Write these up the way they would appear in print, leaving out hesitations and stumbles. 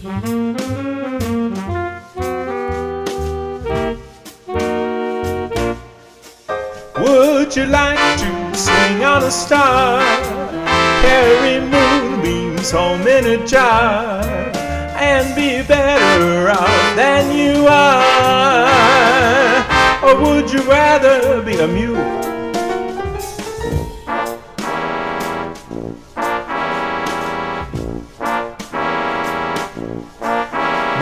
Would you like to swing on a star, carry moonbeams home in a jar, and be better off than you are? Or would you rather be a mule?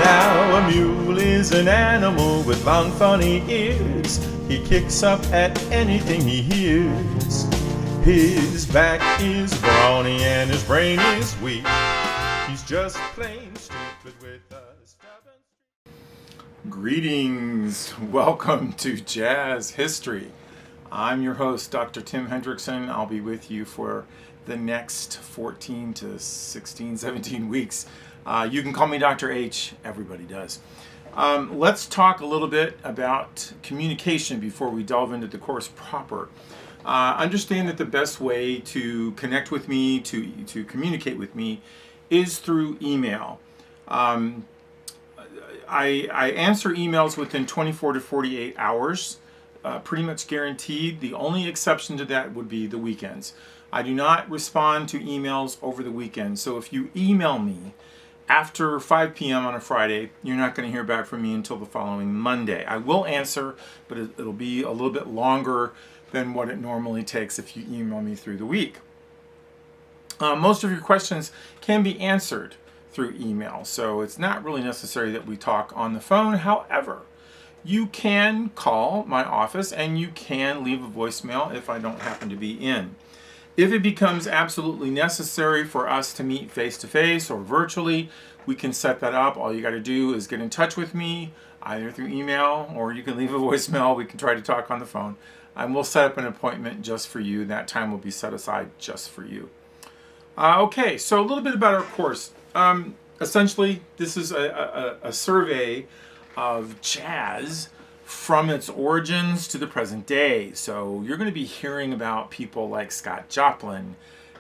Now a mule is an animal with long funny ears. He kicks up at anything he hears. His back is brawny and his brain is weak. He's just plain stupid with a stubborn... Greetings. Welcome to Jazz History. I'm your host, Dr. Tim Hendrickson. I'll be with you for the next 14 to 16, 17 weeks. You can call me Dr. H. Everybody does. Let's talk a little bit about communication before we delve into the course proper. Understand that the best way to connect with me, to communicate with me, is through email. I answer emails within 24 to 48 hours, pretty much guaranteed. The only exception to that would be the weekends. I do not respond to emails over the weekend. So if you email me after 5 p.m. on a Friday, you're not going to hear back from me until the following Monday. I will answer, but it'll be a little bit longer than what it normally takes if you email me through the week. Most of your questions can be answered through email, so it's not really necessary that we talk on the phone. However, you can call my office and you can leave a voicemail if I don't happen to be in. If it becomes absolutely necessary for us to meet face-to-face or virtually, we can set that up. All you got to do is get in touch with me, either through email or you can leave a voicemail. We can try to talk on the phone. And we'll set up an appointment just for you. That time will be set aside just for you. Okay, so a little bit about our course. Essentially, this is a survey of jazz from its origins to the present day. So you're going to be hearing about people like Scott Joplin,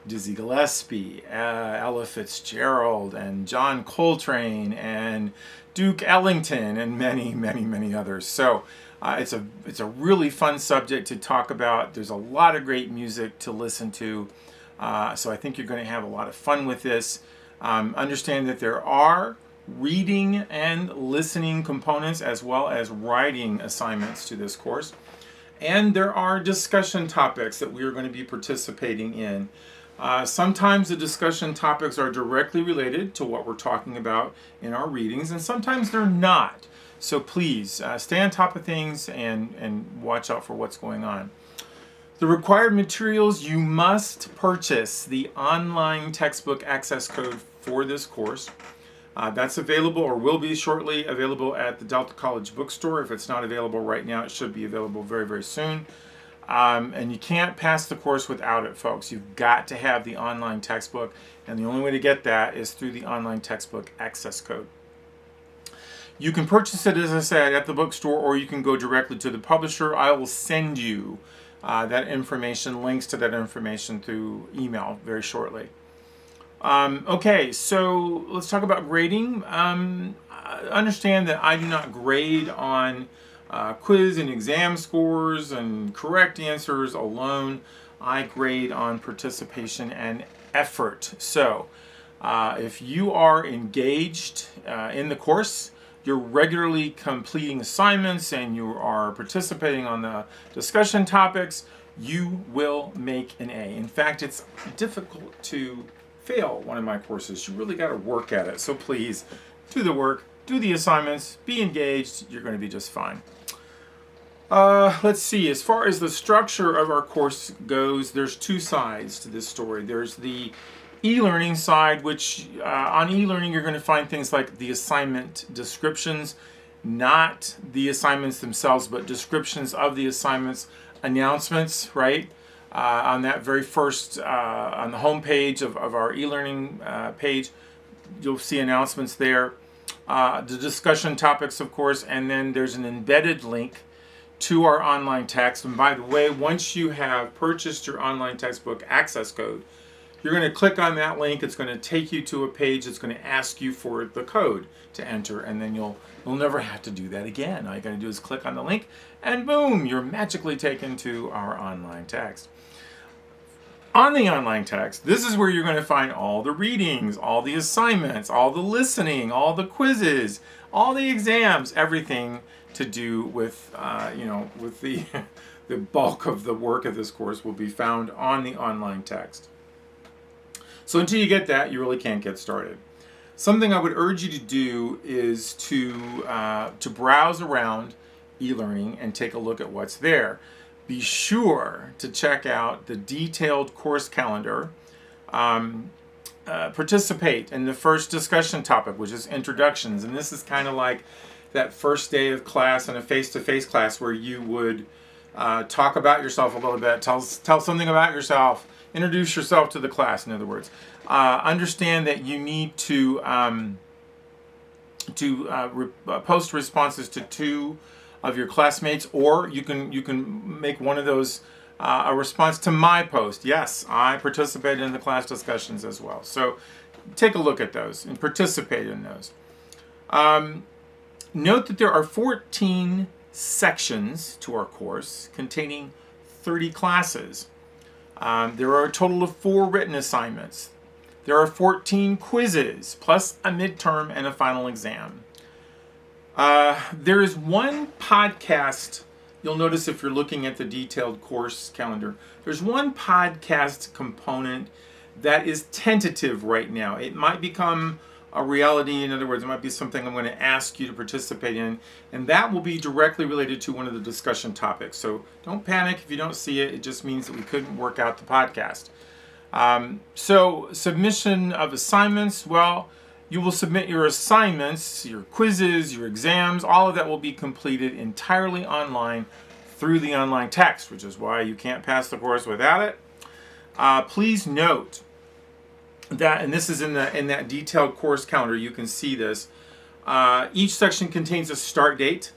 Dizzy Gillespie, Ella Fitzgerald, and John Coltrane, and Duke Ellington, and many, many, many others. So it's a really fun subject to talk about. There's a lot of great music to listen to. So I think you're going to have a lot of fun with this. Understand that there are reading and listening components as well as writing assignments to this course. And there are discussion topics that we are going to be participating in. Sometimes the discussion topics are directly related to what we're talking about in our readings, and sometimes they're not. So please stay on top of things and watch out for what's going on. The required materials: you must purchase the online textbook access code for this course. That's available, or will be shortly available, at the Delta College bookstore. If it's not available right now, it should be available very, very soon. And you can't pass the course without it, folks. You've got to have the online textbook, and the only way to get that is through the online textbook access code. You can purchase it, as I said, at the bookstore, or you can go directly to the publisher. I will send you that information, links to that information, through email very shortly. Okay, so let's talk about grading. Understand that I do not grade on quiz and exam scores and correct answers alone. I grade on participation and effort. So if you are engaged in the course, you're regularly completing assignments, and you are participating on the discussion topics, you will make an A. In fact, it's difficult to fail one of my courses. You really got to work at it. So please do the work, do the assignments, be engaged. You're going to be just fine. Let's see. As far as the structure of our course goes, there's two sides to this story. There's the e-learning side, which on e-learning you're going to find things like the assignment descriptions, not the assignments themselves, but descriptions of the assignments, announcements, right? On that very first, on the home page of our e-learning page, you'll see announcements there. The discussion topics, of course, and then there's an embedded link to our online text. And by the way, once you have purchased your online textbook access code, You're going to click on that link. It's going to take you to a page that's going to ask you for the code to enter, and then you'll never have to do that again. All you got to do is click on the link, and boom, you're magically taken to our online text. On the online text, this is where you're going to find all the readings, all the assignments, all the listening, all the quizzes, all the exams, everything to do with, with the the bulk of the work of this course will be found on the online text. So until you get that, you really can't get started. Something I would urge you to do is to browse around e-learning and take a look at what's there. Be sure to check out the detailed course calendar. Participate in the first discussion topic, which is introductions. And this is kind of like that first day of class in a face-to-face class where you would talk about yourself a little bit, tell something about yourself, introduce yourself to the class, in other words. Understand that you need to post responses to 2 of your classmates, or you can make one of those a response to my post. Yes, I participated in the class discussions as well. So take a look at those and participate in those. Note that there are 14 sections to our course containing 30 classes. There are a total of 4 written assignments. There are 14 quizzes, plus a midterm and a final exam. There is one podcast. You'll notice if you're looking at the detailed course calendar, there's one podcast component that is tentative right now. It might become a reality. In other words, it might be something I'm going to ask you to participate in, and that will be directly related to one of the discussion topics. So don't panic if you don't see it. It just means that we couldn't work out the podcast. So submission of assignments, well, you will submit your assignments, your quizzes, your exams, all of that will be completed entirely online through the online text, which is why you can't pass the course without it. Please note that, and this is in that detailed course calendar, you can see this, each section contains a start date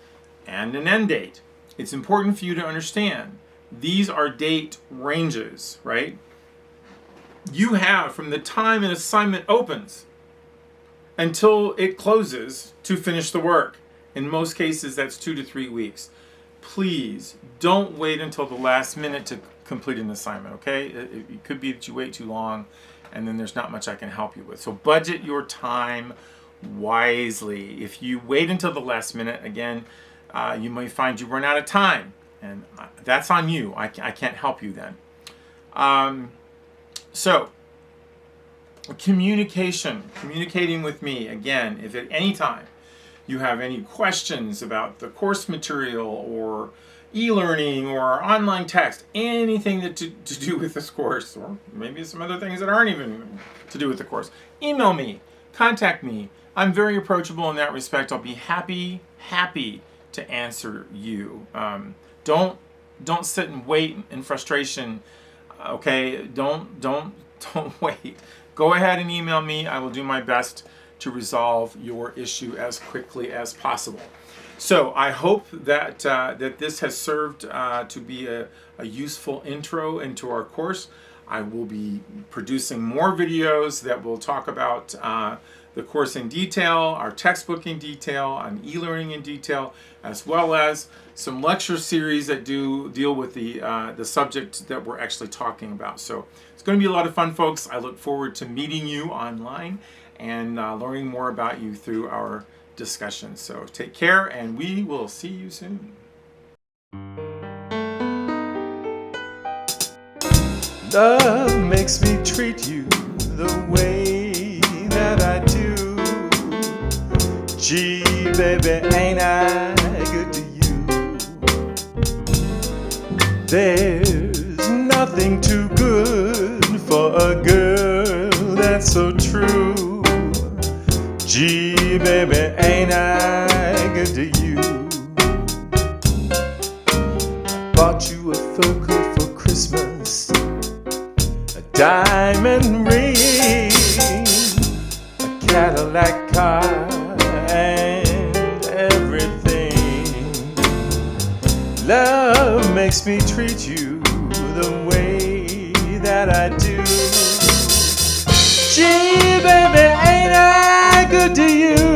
and an end date. It's important for you to understand these are date ranges, right? You have from the time an assignment opens until it closes to finish the work. In most cases, that's 2 to 3 weeks. Please don't wait until the last minute to complete an assignment, okay? It could be that you wait too long and then there's not much I can help you with. So budget your time wisely. If you wait until the last minute, again, you may find you run out of time, and that's on you. I can't help you then. So, communicating with me, again, if at any time you have any questions about the course material or e-learning or online text, anything that to do with this course, or maybe some other things that aren't even to do with the course, email me, contact me. I'm very approachable in that respect. I'll be happy to answer you. Don't sit and wait in frustration. Okay, don't wait. Go ahead and email me. I will do my best to resolve your issue as quickly as possible. So I hope that that this has served to be a useful intro into our course. I will be producing more videos that will talk about the course in detail, our textbook in detail, and e-learning in detail, as well as some lecture series that do deal with the subject that we're actually talking about. So it's going to be a lot of fun, folks. I look forward to meeting you online and learning more about you through our discussion. So take care, and we will see you soon. Love makes me treat you the way that I do. Gee, baby, ain't I good to you? There's nothing too good for a girl that's so true. Gee, baby, ain't I good to you? Bought you a fur coat for Christmas, a diamond ring, a Cadillac car, and everything. Love makes me treat you the way that I do. Gee, baby, ain't I good to you?